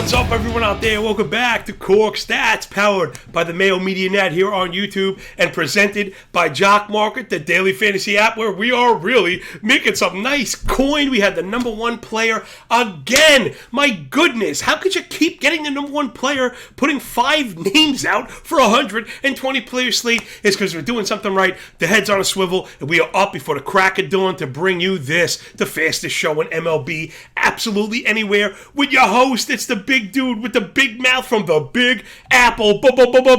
What's up, everyone out there? Welcome back to Cork Stats, powered by the Mayo Media Net here on YouTube and presented by Jock MKT, the daily fantasy app where we are really making some nice coin. We had the number one player again. My goodness, how could you keep getting the number one player, putting 5 names out for a 120-player slate? It's because we're doing something right. The head's on a swivel, and we are up before the crack of dawn to bring you this, the fastest show in MLB, absolutely anywhere, with your host. It's the big dude with the big mouth from the Big Apple,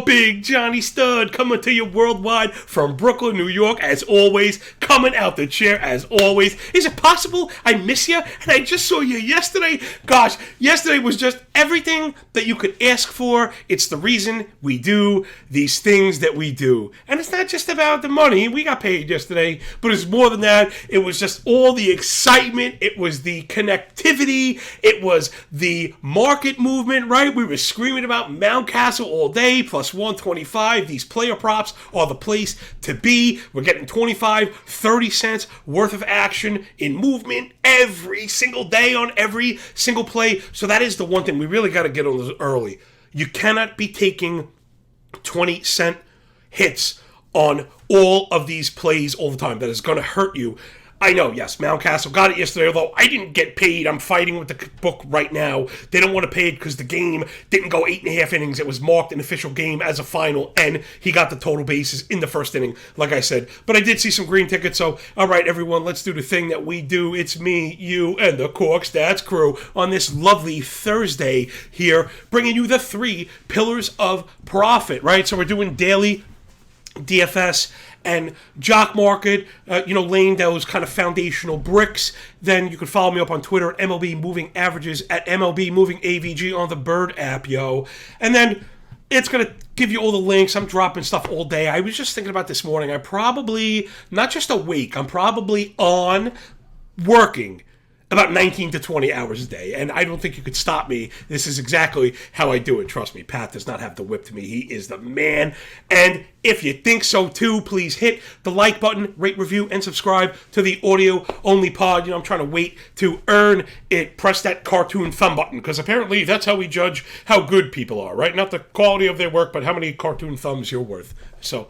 Big Johnny Stud, coming to you worldwide from Brooklyn, New York, as always, coming out the chair as always. Is it possible I miss you and I just saw you yesterday? Gosh, yesterday was just everything that you could ask for. It's the reason we do these things that we do. And it's not just about the money. We got paid yesterday, but it's more than that. It was just all the excitement. It was the connectivity. It was the market movement, right? We were screaming about Mountcastle all day, plus 125. These player props are the place to be. We're getting 25, 30 cents worth of action in movement every single day on every single play. So that is the one thing we really got to get on this early. You cannot be taking 20-cent hits on all of these plays all the time. That is going to hurt you. I know, yes, Mountcastle got it yesterday, although I didn't get paid. I'm fighting with the book right now. They don't want to pay it because the game didn't go 8.5 innings. It was marked an official game as a final, and he got the total bases in the first inning, like I said. But I did see some green tickets, so all right, everyone, let's do the thing that we do. It's me, you, and the Cork Stats crew on this lovely Thursday here, bringing you the 3 pillars of profit, right? So we're doing daily DFS and Jock MKT, laying those kind of foundational bricks. Then you can follow me up on Twitter at MLB Moving Averages, at MLB Moving AVG on the Bird app, yo. And then it's going to give you all the links. I'm dropping stuff all day. I was just thinking about this morning. I'm probably not just awake. I'm probably on working about 19 to 20 hours a day, and I don't think you could stop me. This is exactly how I do it. Trust me, Pat does not have the whip to me. He is the man. And if you think so too, please hit the like button, rate, review, and subscribe to the audio-only pod. I'm trying to wait to earn it. Press that cartoon thumb button, because apparently that's how we judge how good people are, right? Not the quality of their work, but how many cartoon thumbs you're worth. So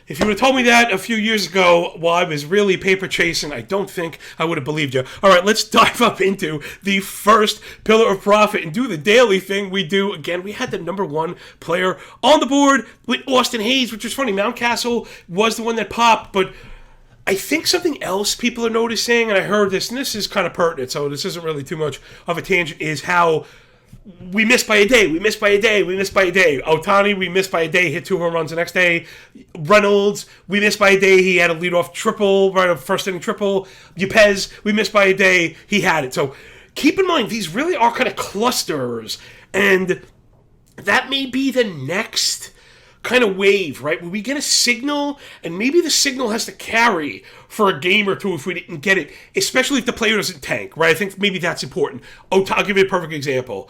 if you would have told me that a few years ago while I was really paper chasing, I don't think I would have believed you. All right, let's dive up into the first pillar of profit and do the daily thing we do. Again, we had the number one player on the board with Austin Hayes, which was funny. Mountcastle was the one that popped, but I think something else people are noticing, and I heard this, and this is kind of pertinent, so this isn't really too much of a tangent, is how we missed by a day. Ohtani, we missed by a day, hit 2 home runs the next day. Reynolds, we missed by a day. He had a leadoff triple, right, a first inning triple. Yepez, we missed by a day. He had it. So keep in mind, these really are kind of clusters. And that may be the next kind of wave, right? Where we get a signal, and maybe the signal has to carry for a game or two if we didn't get it, especially if the player doesn't tank, right? I think maybe that's important. I'll give you a perfect example.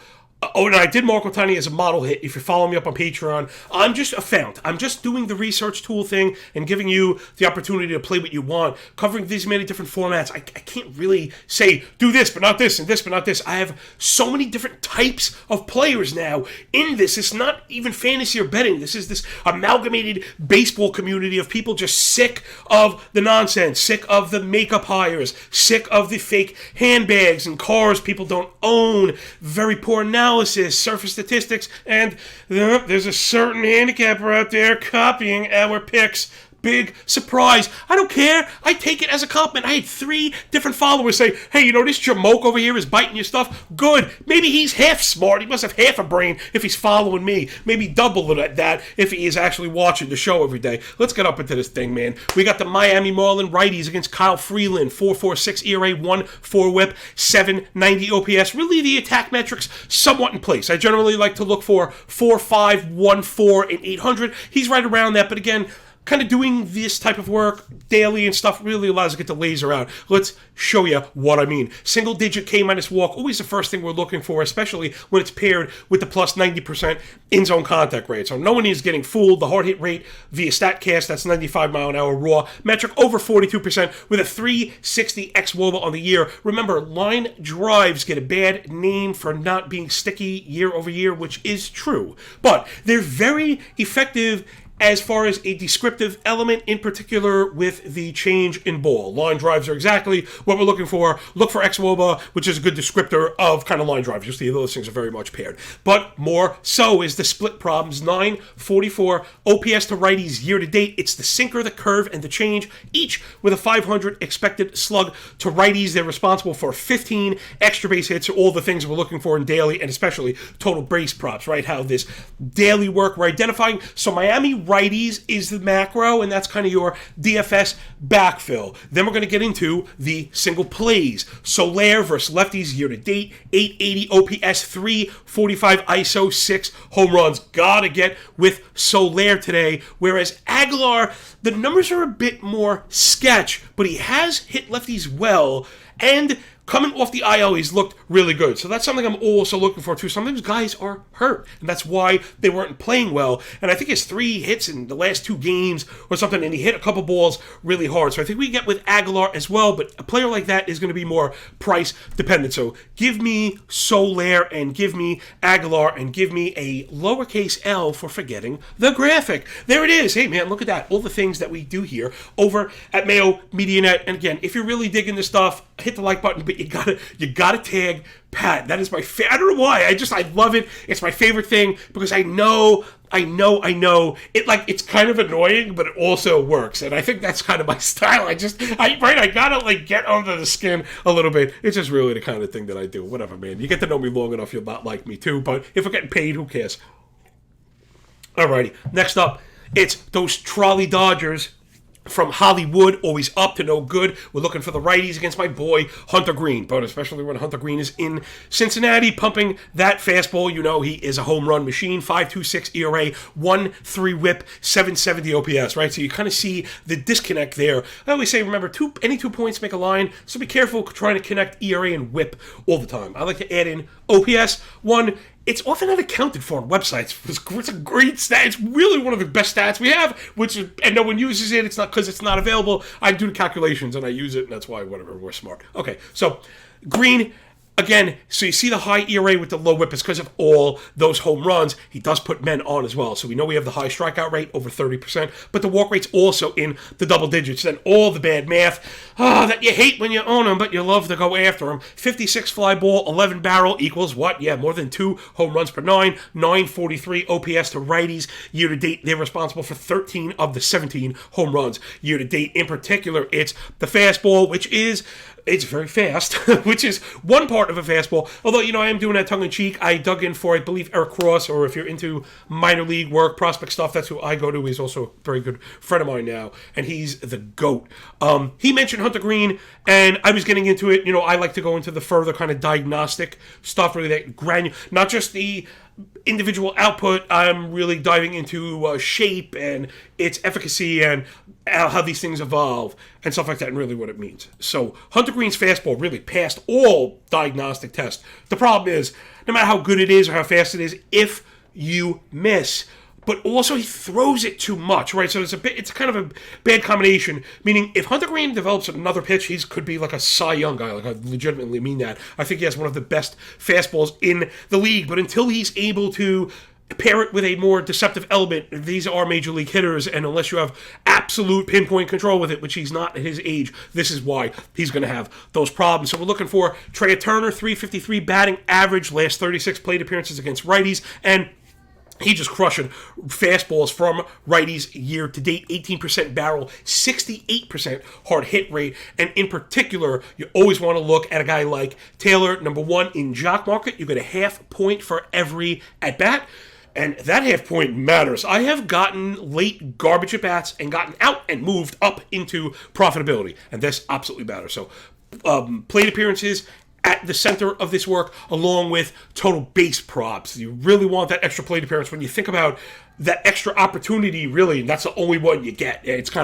And I did mark Ohtani as a model hit. If you follow me up on Patreon, I'm just a fount. I'm just doing the research tool thing and giving you the opportunity to play what you want, covering these many different formats. I can't really say, do this, but not this, and this, but not this. I have so many different types of players now in this. It's not even fantasy or betting. This is this amalgamated baseball community of people just sick of the nonsense, sick of the makeup hires, sick of the fake handbags and cars people don't own, very poor analysis, surface statistics, and there's a certain handicapper out there copying our picks. Big surprise. I don't care. I take it as a compliment. I had 3 different followers say, hey, this Jamoke over here is biting your stuff. Good. Maybe he's half smart. He must have half a brain if he's following me. Maybe double that if he is actually watching the show every day. Let's get up into this thing, man. We got the Miami Marlin righties against Kyle Freeland. 4.46 ERA, 1.4 whip, 7.90 OPS. Really, the attack metrics somewhat in place. I generally like to look for 4.5, 1.4, and 800. He's right around that, but again, kind of doing this type of work daily and stuff really allows us to get the laser out. Let's show you what I mean. Single digit K minus walk, always the first thing we're looking for, especially when it's paired with the plus 90% in zone contact rate. So no one is getting fooled. The hard hit rate via StatCast, that's 95 mile an hour raw metric, over 42% with a 360 xWOBA on the year. Remember, line drives get a bad name for not being sticky year over year, which is true. But they're very effective as far as a descriptive element, in particular with the change in ball. Line drives are exactly what we're looking for. Look for xWOBA, which is a good descriptor of kind of line drives. You'll see those things are very much paired. But more so is the split problems. 944 OPS to righties year to date. It's the sinker, the curve, and the change, each with a 500 expected slug to righties. They're responsible for 15 extra base hits, all the things we're looking for in daily, and especially total base props, right? How this daily work we're identifying. So Miami righties is the macro, and that's kind of your DFS backfill. Then we're going to get into the single plays. Soler versus lefties year to date, 880 OPS, 345 ISO, 6 home runs. Gotta get with Soler today. Whereas Aguilar, the numbers are a bit more sketch, but he has hit lefties well, and coming off the IL, he's looked really good. So that's something I'm also looking for, too. Sometimes guys are hurt, and that's why they weren't playing well. And I think his 3 hits in the last 2 games or something, and he hit a couple balls really hard. So I think we get with Aguilar as well, but a player like that is going to be more price dependent. So give me Soler and give me Aguilar and give me a lowercase L for forgetting the graphic. There it is. Hey, man, look at that. All the things that we do here over at Mayo Media Net. And again, if you're really digging this stuff, hit the like button, but you gotta tag Pat. That is my I don't know why. I love it. It's my favorite thing because I know it, like, it's kind of annoying, but it also works, and I think that's kind of my style. I gotta like get under the skin a little bit. It's just really the kind of thing that I do. Whatever, man. You get to know me long enough, you'll not like me too. But if we're getting paid, who cares? Alrighty. Next up, it's those trolley Dodgers from Hollywood, always up to no good. We're looking for the righties against my boy Hunter Green, but especially when Hunter Green is in Cincinnati pumping that fastball. You know he is a home run machine. 5.26 ERA, 1.3 WHIP, 770 OPS, right? So you kind of see the disconnect there. I always say, remember, any 2 points make a line, so be careful trying to connect ERA and WHIP all the time. I like to add in OPS. It's often not accounted for on websites. It's a great stat. It's really one of the best stats we have, and no one uses it. It's not because it's not available. I do the calculations, and I use it, and that's why, whatever, we're smart. Okay, so Green, again, so you see the high ERA with the low WHIP is because of all those home runs. He does put men on as well, so we know we have the high strikeout rate, over 30%, but the walk rate's also in the double digits. Then all the bad math that you hate when you own them, but you love to go after them. 56 fly ball, 11 barrel equals what? Yeah, more than 2 home runs per 9, 943 OPS to righties. Year to date, they're responsible for 13 of the 17 home runs. Year to date, in particular, it's the fastball, it's very fast, which is one part of a fastball. Although, I am doing that tongue-in-cheek. I dug in for, I believe, Eric Cross, or if you're into minor league work, prospect stuff, that's who I go to. He's also a very good friend of mine now, and he's the GOAT. He mentioned Hunter Green, and I was getting into it. I like to go into the further kind of diagnostic stuff, really that granular, not just the individual output. I'm really diving into shape and its efficacy and how these things evolve and stuff like that, and really what it means. So Hunter Green's fastball really passed all diagnostic tests. The problem is, no matter how good it is or how fast it is, if you miss, but also he throws it too much, right? So it's kind of a bad combination, meaning if Hunter Green develops another pitch, he could be like a Cy Young guy. Like, I legitimately mean that. I think he has one of the best fastballs in the league, but until he's able to pair it with a more deceptive element, these are major league hitters, and unless you have absolute pinpoint control with it, which he's not at his age, this is why he's going to have those problems. So we're looking for Trey Turner, 353 batting average, last 36 plate appearances against righties, and he's just crushing fastballs from righties year to date. 18% barrel, 68% hard hit rate. And in particular, you always want to look at a guy like Taylor, number 1 in Jock Market. You get a half point for every at bat. And that half point matters. I have gotten late garbage at bats and gotten out and moved up into profitability. And this absolutely matters. So plate appearances at the center of this work, along with total base props. You really want that extra plate appearance when you think about that extra opportunity, really, and that's the only one you get. It's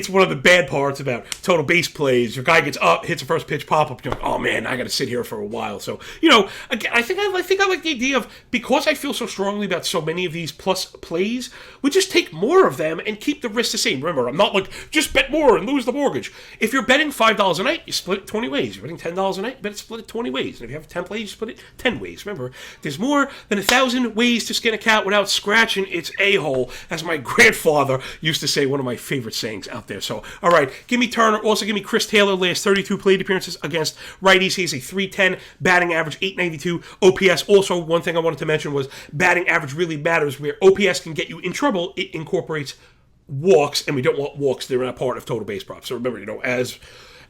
one of the bad parts about total base plays. Your guy gets up, hits the first pitch, pop up, you're like, oh man, I got to sit here for a while. So, again, I think I like the idea of, because I feel so strongly about so many of these plus plays, we just take more of them and keep the risk the same. Remember, I'm not like, just bet more and lose the mortgage. If you're betting $5 a night, you split it 20 ways. You're betting $10 a night, split it 20 ways. And if you have 10 plays, you split it 10 ways. Remember, there's more than 1,000 ways to skin a cat without scratching its a-hole, as my grandfather used to say, one of my favorite sayings out there. So, all right, give me Turner. Also, give me Chris Taylor. Last 32 plate appearances against righties. He has a 310 batting average, 892 OPS. Also, one thing I wanted to mention was batting average really matters. Where OPS can get you in trouble, it incorporates walks, and we don't want walks. They're not part of total base props. So remember,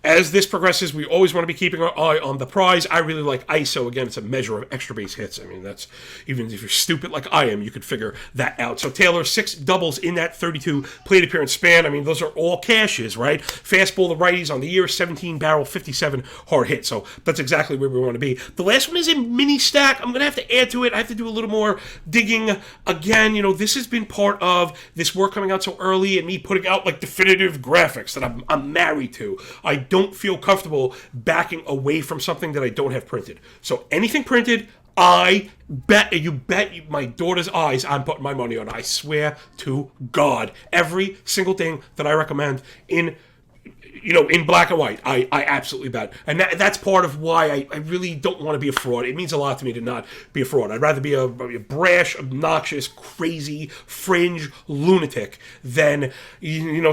as this progresses, we always want to be keeping our eye on the prize. I really like ISO. Again, it's a measure of extra base hits. I mean, that's, even if you're stupid like I am, you could figure that out. So Taylor, 6 doubles in that 32 plate appearance span. I mean, those are all cashes, right? Fastball to righties on the year, 17 barrel, 57 hard hit. So that's exactly where we want to be. The last one is a mini stack. I'm going to have to add to it. I have to do a little more digging. Again, this has been part of this work coming out so early and me putting out like definitive graphics that I'm married to. I don't feel comfortable backing away from something that I don't have printed. So anything printed, I bet my daughter's eyes I'm putting my money on. I swear to God, every single thing that I recommend in black and white, I absolutely bet. And that's part of why I really don't want to be a fraud. It means a lot to me to not be a fraud. I'd rather be a brash, obnoxious, crazy, fringe lunatic than,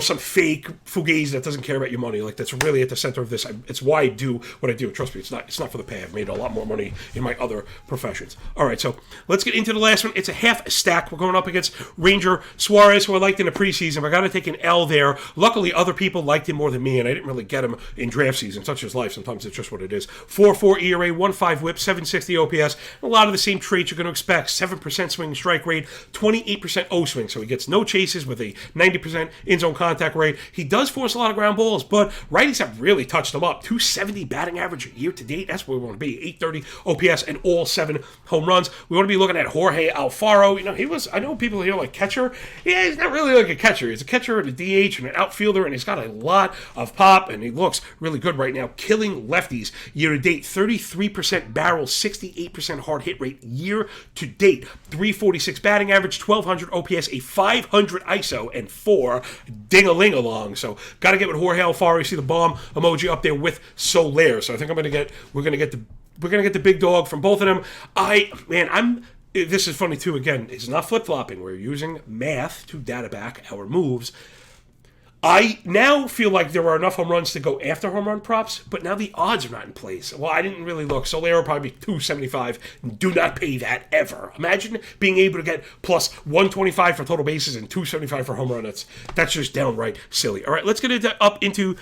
some fake fugazi that doesn't care about your money. Like, that's really at the center of this. It's why I do what I do. Trust me, it's not for the pay. I've made a lot more money in my other professions. All right, so let's get into the last one. It's a half stack. We're going up against Ranger Suarez, who I liked in the preseason. I got to take an L there. Luckily, other people liked him more than me, and I didn't really get him in draft season. Such is life. Sometimes it's just what it is. 4.4 ERA, 1.5 whip, 760 OPS. A lot of the same traits you're going to expect. 7% swing strike rate, 28% O swing. So he gets no chases with a 90% in-zone contact rate. He does force a lot of ground balls, but righties have really touched him up. 270 batting average year to date. That's where we want to be. 830 OPS and all 7 home runs. We want to be looking at Jorge Alfaro. I know people here like catcher. Yeah, he's not really like a catcher. He's a catcher and a DH and an outfielder, and he's got a lot of pop, and he looks really good right now. Killing lefties year to date. 33% barrel, 68% hard hit rate year to date. 346 batting average, 1200 OPS, a 500 ISO, and 4 ding-a-ling-along. So got to get with Jorge Alfaro. You see the bomb emoji up there with Soler. So I think we're gonna get the big dog from both of them. This is funny too. Again, it's not flip-flopping. We're using math to data back our moves. I now feel like there are enough home runs to go after home run props, but now the odds are not in place. Well, I didn't really look. Soler will probably be 275. Do not pay that ever. Imagine being able to get plus 125 for total bases and 275 for home run. That's just downright silly. All right, let's get up into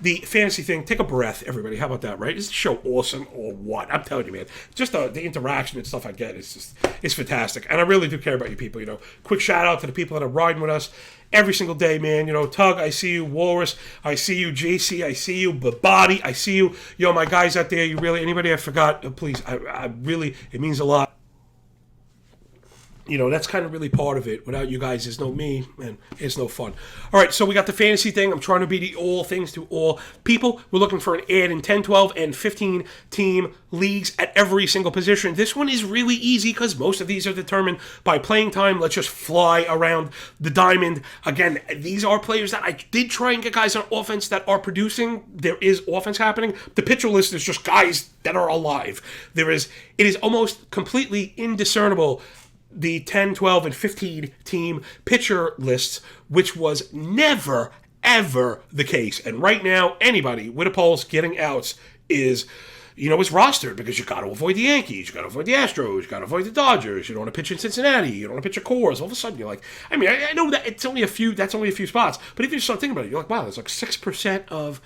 the fantasy thing. Take a breath, everybody. How about that, right? Is the show awesome or what? I'm telling you, man. Just the interaction and stuff I get it's fantastic. And I really do care about you people. Quick shout out to the people that are riding with us every single day, man. Tug, I see you. Walrus, I see you. JC, I see you. Body, I see you. My guys out there, anybody I forgot, please, I really, it means a lot. That's kind of really part of it. Without you guys, there's no me, and it's no fun. All right, so we got the fantasy thing. I'm trying to be the all things to all people. We're looking for an ad in 10, 12, and 15 team leagues at every single position. This one is really easy because most of these are determined by playing time. Let's just fly around the diamond. Again, these are players that I did try and get guys on offense that are producing. There is offense happening. The pitcher list is just guys that are alive. It is almost completely indiscernible, the 10, 12, and 15 team pitcher lists, which was never, ever the case. And right now, anybody with a pulse getting outs is rostered because you got to avoid the Yankees, you got to avoid the Astros, you got to avoid the Dodgers, you don't want to pitch in Cincinnati, you don't want to pitch at Coors. All of a sudden, you're like, I know that that's only a few spots, but if you start thinking about it, you're like, wow, there's like 6% of,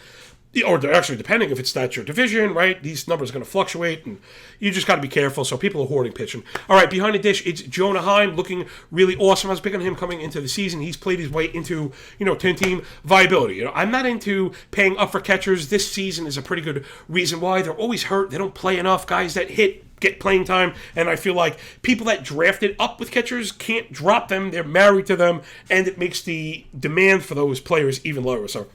or actually, depending if that's your division, right? These numbers are going to fluctuate, and you just got to be careful. So people are hoarding pitching. All right, behind the dish, it's Jonah Heim looking really awesome. I was big on him coming into the season. He's played his way into 10-team viability. I'm not into paying up for catchers. This season is a pretty good reason why. They're always hurt. They don't play enough. Guys that hit get playing time, and I feel like people that drafted up with catchers can't drop them. They're married to them, and it makes the demand for those players even lower. So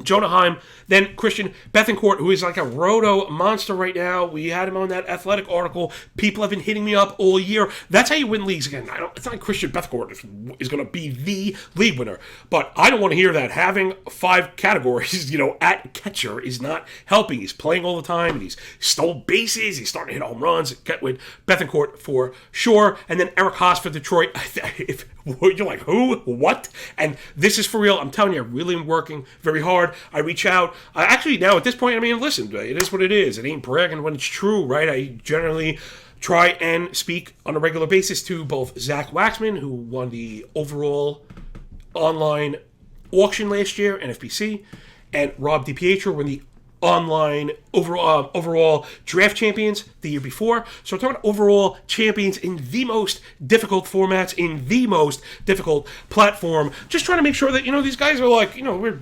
Jonah Heim, then Christian Bethancourt, who is like a roto monster right now. We had him on that Athletic article. People have been hitting me up all year. That's how you win leagues again. It's not like Christian Bethancourt is going to be the league winner, but I don't want to hear that. Having 5 categories, at catcher is not helping. He's playing all the time, and he's stole bases. He's starting to hit home runs. Get with Bethancourt for sure, and then Eric Haas for Detroit. If you're like, who? What? And this is for real. I'm telling you, I really am working very hard. I reach out. Actually, now at this point, listen, it is what it is. It ain't bragging when it's true, right? I generally try and speak on a regular basis to both Zach Waxman, who won the overall online auction last year, NFBC, and Rob DiPietro won the online overall draft champions the year before. So we're talking overall champions in the most difficult formats, in the most difficult platform. Just trying to make sure that, these guys are like, we're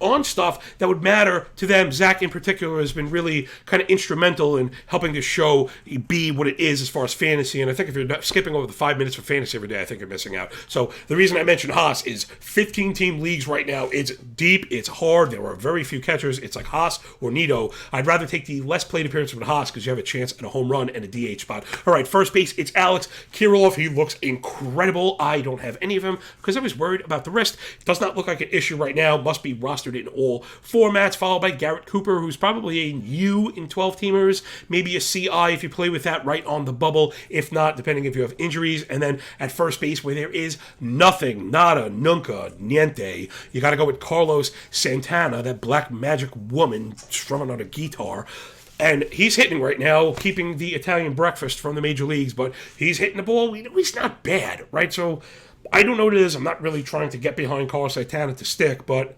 on stuff that would matter to them. Zach in particular has been really kind of instrumental in helping this show be what it is as far as fantasy, and I think if you're not skipping over the 5 minutes for fantasy every day, I think you're missing out. So the reason I mentioned Haas is 15-team leagues right now. It's deep, it's hard, there are very few catchers. It's like Haas or Nito. I'd rather take the less played appearance of Haas because you have a chance at a home run and a DH spot. All right, first base, it's Alex Kirilloff. He looks incredible. I don't have any of him because I was worried about the wrist. Does not look like an issue right now. Must be rostered in all formats, followed by Garrett Cooper, who's probably a U in 12-teamers, maybe a CI if you play with that right on the bubble, if not, depending if you have injuries. And then at first base, where there is nothing, nada, nunca, niente, you got to go with Carlos Santana, that black magic woman strumming on a guitar. And he's hitting right now, keeping the Italian breakfast from the major leagues, but he's hitting the ball. He's not bad, right? So I don't know what it is. I'm not really trying to get behind Carlos Santana to stick, but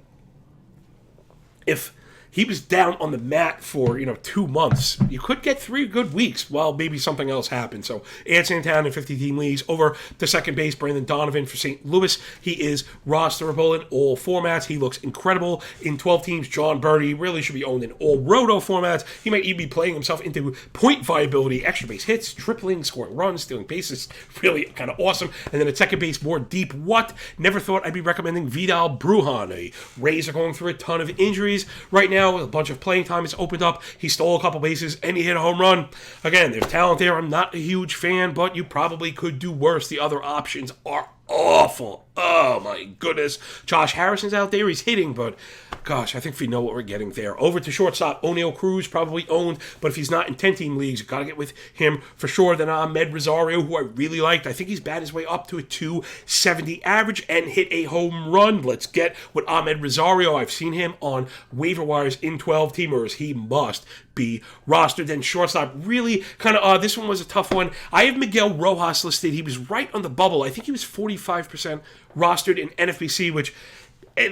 if he was down on the mat for, 2 months, you could get 3 good weeks while maybe something else happened. So add Santana in 50-team leagues. Over to second base, Brandon Donovan for St. Louis. He is rosterable in all formats. He looks incredible in 12 teams. John Birdie really should be owned in all roto formats. He might even be playing himself into point viability, extra base hits, tripling, scoring runs, stealing bases. Really kind of awesome. And then at second base, more deep what? Never thought I'd be recommending Vidal Brujan. A Rays are going through a ton of injuries right now. A bunch of playing time is opened up. He stole a couple bases and he hit a home run. Again, there's talent there. I'm not a huge fan, but you probably could do worse. The other options are awful. Oh my goodness. Josh Harrison's out there. He's hitting, but gosh, I think we know what we're getting there. Over to shortstop, O'Neal Cruz, probably owned, but if he's not in 10-team leagues, you got to get with him for sure. Then Ahmed Rosario, who I really liked. I think he's batted his way up to a 270 average and hit a home run. Let's get with Ahmed Rosario. I've seen him on waiver wires in 12-teamers. He must be rostered. Then shortstop, really kind of, this one was a tough one. I have Miguel Rojas listed. He was right on the bubble. I think he was 45% rostered in NFBC, which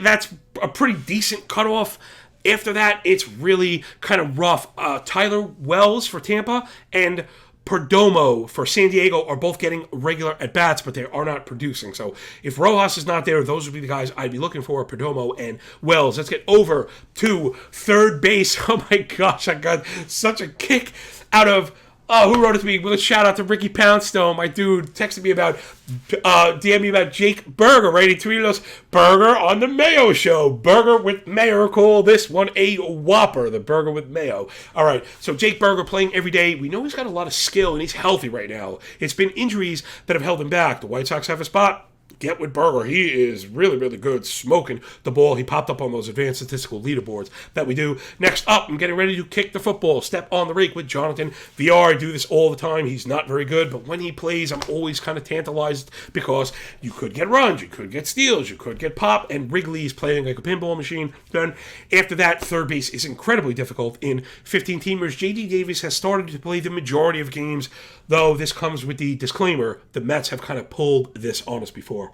that's a pretty decent cutoff. After that, it's really kind of rough. Tyler Wells for Tampa and Perdomo for San Diego are both getting regular at-bats, but they are not producing. So if Rojas is not there, those would be the guys I'd be looking for, Perdomo and Wells. Let's get over to third base. Oh my gosh, I got such a kick out of... who wrote it to me? Well, shout out to Ricky Poundstone, my dude, texted me about, DM me about Jake Berger, right? He tweeted us, Berger on the Mayo show. Berger with Mayo, call this one a whopper, the Berger with Mayo. All right, so Jake Berger playing every day. We know he's got a lot of skill, and he's healthy right now. It's been injuries that have held him back. The White Sox have a spot. Get with Berger. He is really, really good smoking the ball. He popped up on those advanced statistical leaderboards that we do. Next up, I'm getting ready to kick the football. Step on the rake with Jonathan VR. I do this all the time. He's not very good, but when he plays, I'm always kind of tantalized because you could get runs, you could get steals, you could get pop, and Wrigley's playing like a pinball machine. Then after that, third base is incredibly difficult in 15-teamers. J.D. Davis has started to play the majority of games, though this comes with the disclaimer, the Mets have kind of pulled this on us before.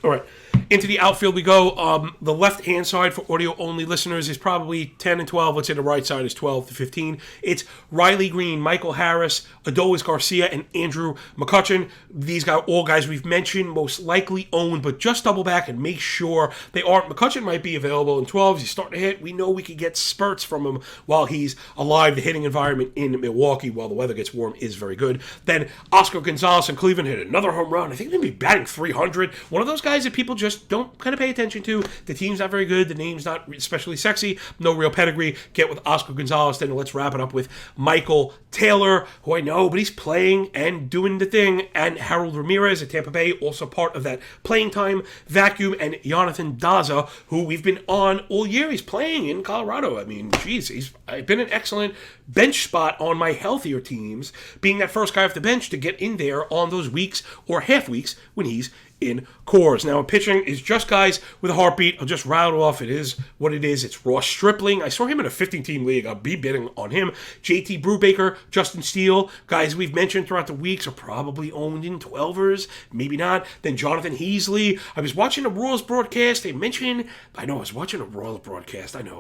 All right, Into the outfield we go. The left-hand side for audio-only listeners is probably 10 and 12. Let's say the right side is 12 to 15. It's Riley Green, Michael Harris, Adolis Garcia, and Andrew McCutchen. These guys, all guys we've mentioned, most likely owned, but just double back and make sure they aren't. McCutchen might be available in 12s. He's starting to hit. We know we could get spurts from him while he's alive. The hitting environment in Milwaukee, while the weather gets warm, is very good. Then Oscar Gonzalez in Cleveland hit another home run. I think they're going to be batting 300. One of those guys that people just don't kind of pay attention to. The team's not very good. The name's not especially sexy. No real pedigree. Get with Oscar Gonzalez. Then let's wrap it up with Michael Taylor, who I know, but he's playing and doing the thing. And Harold Ramirez at Tampa Bay, also part of that playing time vacuum. And Jonathan Daza, who we've been on all year. He's playing in Colorado. I mean, geez, he's been an excellent bench spot on my healthier teams, being that first guy off the bench to get in there on those weeks or half weeks when he's in cores. Now, pitching is just guys with a heartbeat. I'll just rattle off. It is what it is. It's Ross Stripling. I saw him in a 15-team league. I'll be bidding on him. JT Brubaker, Justin Steele, guys we've mentioned throughout the weeks are probably owned in 12ers. Maybe not. Then Jonathan Heasley. I was watching a Royals broadcast. They mentioned,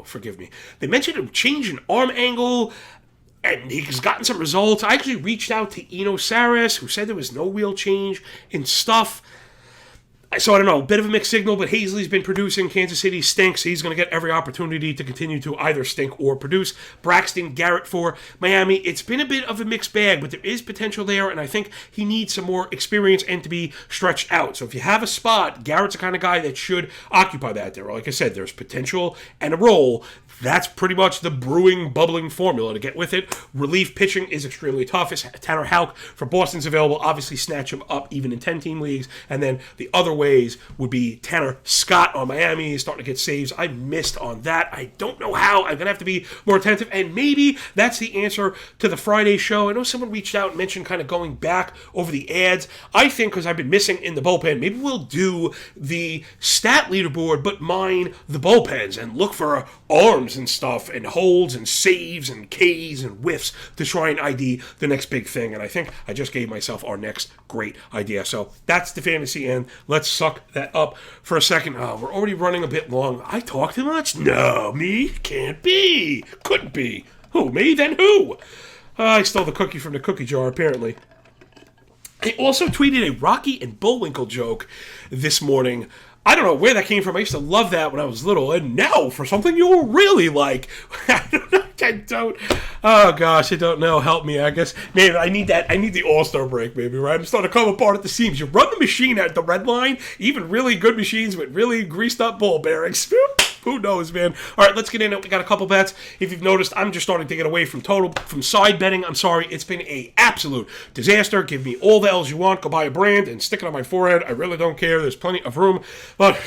forgive me. They mentioned a change in arm angle, and he's gotten some results. I actually reached out to Eno Saris, who said there was no real change in stuff. So I don't know, a bit of a mixed signal, but Hazley's been producing. Kansas City stinks. He's going to get every opportunity to continue to either stink or produce. Braxton Garrett for Miami. It's been a bit of a mixed bag, but there is potential there, and I think he needs some more experience and to be stretched out. So if you have a spot, Garrett's the kind of guy that should occupy that there. Like I said, there's potential and a role. That's pretty much the brewing, bubbling formula to get with it. Relief pitching is extremely tough. Tanner Houck for Boston's available. Obviously snatch him up even in 10-team leagues. And then the other ways would be Tanner Scott on Miami. He's starting to get saves. I missed on that. I don't know how. I'm going to have to be more attentive. And maybe that's the answer to the Friday show. I know someone reached out and mentioned kind of going back over the ads. I think because I've been missing in the bullpen, maybe we'll do the stat leaderboard, but mine the bullpens and look for arms and stuff and holds and saves and Ks and whiffs to try and ID the next big thing. And I think I just gave myself our next great idea. So that's the fantasy end. Let's suck that up for a second. We're already running a bit long. I talk too much? No, me? Can't be. Couldn't be. Who, me? Then who? I stole the cookie from the cookie jar, apparently. I also tweeted a Rocky and Bullwinkle joke this morning. I don't know where that came from. I used to love that when I was little. And now for something you'll really like. I don't. Oh, gosh, I don't know. Help me, I guess. Maybe I need that. I need the All-Star break, maybe, right? I'm starting to come apart at the seams. You run the machine at the red line, even really good machines with really greased-up ball bearings. Who knows, man? All right, let's get in it. We got a couple bets. If you've noticed, I'm just starting to get away from side betting. I'm sorry. It's been an absolute disaster. Give me all the L's you want. Go buy a brand and stick it on my forehead. I really don't care. There's plenty of room. But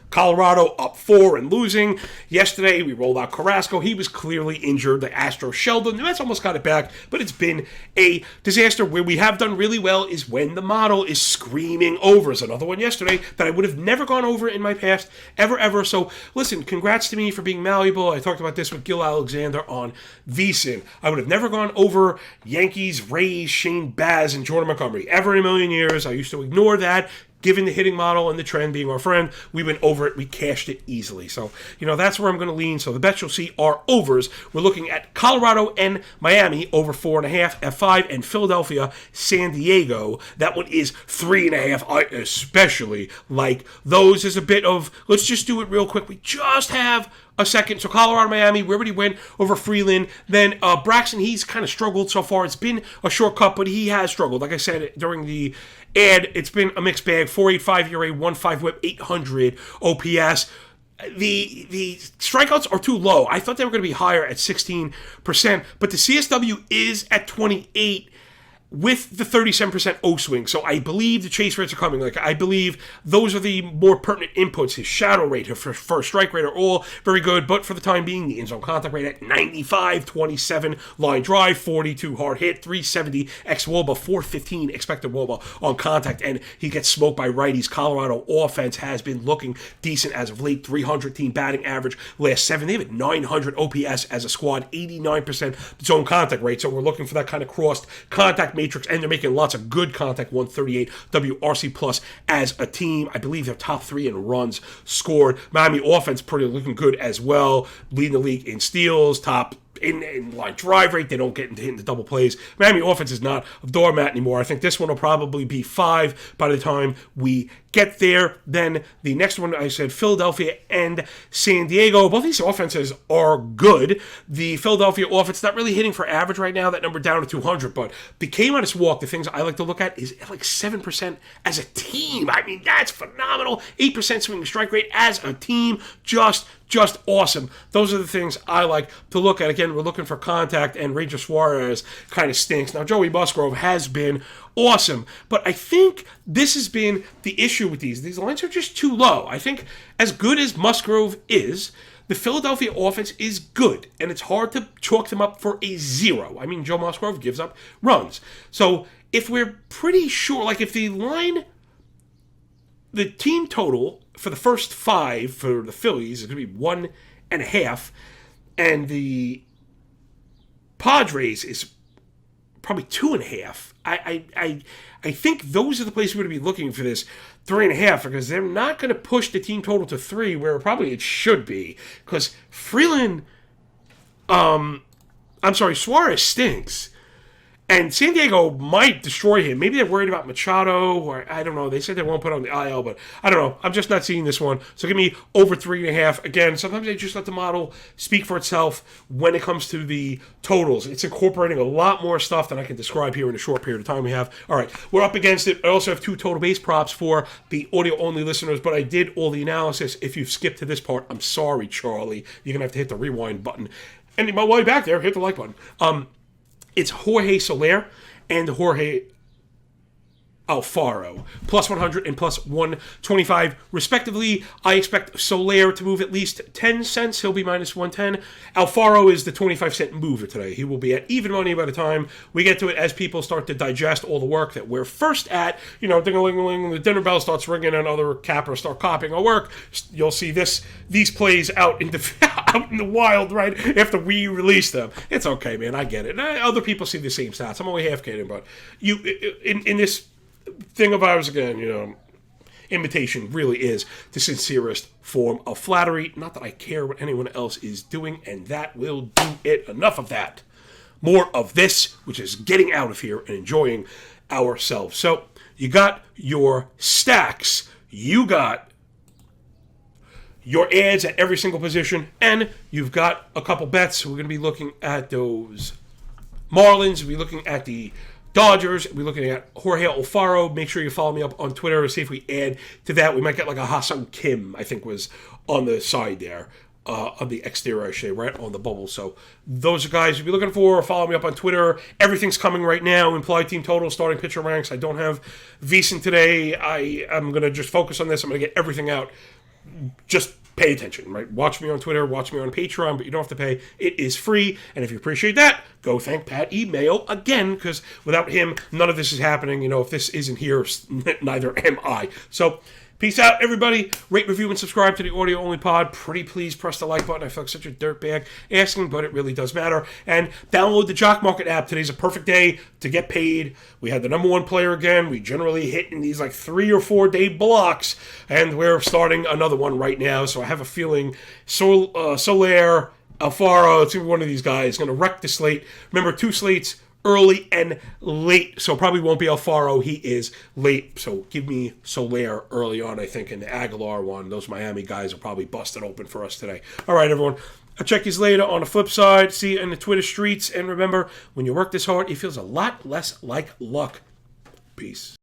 Colorado up 4 and losing. Yesterday, we rolled out Carrasco. He was clearly injured. The Astros shelled him. The Mets almost got it back, but it's been a disaster. Where we have done really well is when the model is screaming overs. Another one yesterday that I would have never gone over in my past, ever. So, listen, congrats to me for being malleable. I talked about this with Gil Alexander on VSiN. I would have never gone over Yankees, Rays, Shane Baz, and Jordan Montgomery. Ever in a million years. I used to ignore that. Given the hitting model and the trend being our friend, we went over it. We cashed it easily. So, that's where I'm going to lean. So the bets you'll see are overs. We're looking at Colorado and Miami over 4.5 at 5, and Philadelphia, San Diego. That one is 3.5. I especially like those as a bit of, let's just do it real quick. We just have a second. So Colorado, Miami, we already went over Freeland. Then Braxton, he's kind of struggled so far. It's been a shortcut, but he has struggled. Like I said during the ad, it's been a mixed bag. 4.85 ERA, 1.5 WHIP, 800 OPS. The strikeouts are too low. I thought they were going to be higher at 16%, but the CSW is at 28 with the 37% O swing. So I believe the chase rates are coming. Like, I believe those are the more pertinent inputs. His shadow rate, his first strike rate are all very good, but for the time being, the in-zone contact rate at 95, 27 line drive, 42 hard hit, 370 ex-wOBA, 415 expected wOBA on contact, and he gets smoked by righties. Colorado offense has been looking decent as of late. 300 team batting average last 7. They have 900 OPS as a squad, 89% zone contact rate. So we're looking for that kind of crossed contact matrix, and they're making lots of good contact, 138 WRC plus as a team. I believe they're top 3 in runs scored. Miami offense pretty looking good as well, leading the league in steals, top in line drive rate. They don't get into hitting the double plays. Miami offense is not a doormat anymore. I think this one will probably be 5 by the time we get there. Then the next one, I said Philadelphia and San Diego. Both these offenses are good. The Philadelphia offense not really hitting for average right now. That number down to 200, but the K-minus walk, the things I like to look at is like 7% as a team. I mean, that's phenomenal. 8% swinging strike rate as a team. Just awesome. Those are the things I like to look at. Again, we're looking for contact, and Ranger Suarez kind of stinks. Now, Joey Musgrove has been awesome, but I think this has been the issue with these. These lines are just too low. I think as good as Musgrove is, the Philadelphia offense is good, and it's hard to chalk them up for a 0. I mean, Joe Musgrove gives up runs. So if we're pretty sure, like if the team total for the first 5 for the Phillies is going to be 1.5, and the Padres is probably 2.5. I think those are the places we're going to be looking for this 3.5, because they're not going to push the team total to 3 where probably it should be, because Suarez stinks. And San Diego might destroy him. Maybe they're worried about Machado, or I don't know. They said they won't put on the IL, but I don't know. I'm just not seeing this one. So give me over 3.5. Again, sometimes they just let the model speak for itself when it comes to the totals. It's incorporating a lot more stuff than I can describe here in a short period of time we have. All right, we're up against it. I also have 2 total base props for the audio-only listeners, but I did all the analysis. If you've skipped to this part, I'm sorry, Charlie. You're going to have to hit the rewind button. And while you're back there, hit the like button. It's Jorge Soler and Jorge Alfaro, plus 100 and plus 125, respectively. I expect Soler to move at least 10 cents. He'll be minus 110. Alfaro is the 25-cent mover today. He will be at even money by the time we get to it, as people start to digest all the work that we're first at. You know, ding-a-ling-a-ling, the dinner bell starts ringing and other cappers start copying our work. You'll see these plays out in the wild right after we release them. It's okay, man. I get it. Other people see the same stats. I'm only half kidding, but in this thing of ours, again, you know, imitation really is the sincerest form of flattery. Not that I care what anyone else is doing, and that will do it. Enough of that. More of this, which is getting out of here and enjoying ourselves. So you got your stacks, you got your ads at every single position, and you've got a couple bets. We're going to be looking at those Marlins. We'll be looking at the Dodgers. We're looking at Jorge Alfaro. Make sure you follow me up on Twitter to see if we add to that. We might get like a Ha-Seong Kim, I think was on the side there, on the exterior, I say, right on the bubble. So those are guys you'll be looking for. Follow me up on Twitter. Everything's coming right now. Implied team total, starting pitcher ranks. I don't have VSiN today. I'm going to just focus on this. I'm going to get everything out. Just pay attention, right? Watch me on Twitter, watch me on Patreon, but you don't have to pay. It is free, and if you appreciate that, go thank Pat E. Mayo again, because without him, none of this is happening. You know, if this isn't here, neither am I. So, peace out, everybody. Rate, review, and subscribe to the audio-only pod. Pretty please press the like button. I feel like such a dirtbag asking, but it really does matter. And download the Jock Market app. Today's a perfect day to get paid. We had the number 1 player again. We generally hit in these like 3 or 4 day blocks, and we're starting another one right now. So I have a feeling Soler, Alfaro, it's going to be one of these guys going to wreck the slate. Remember, 2 slates, early and late, so probably won't be Alfaro. He is late, so give me Soler early on, I think, in the Aguilar one. Those Miami guys are probably busted open for us today. All right, everyone. I'll check you later on the flip side. See you in the Twitter streets. And remember, when you work this hard, it feels a lot less like luck. Peace.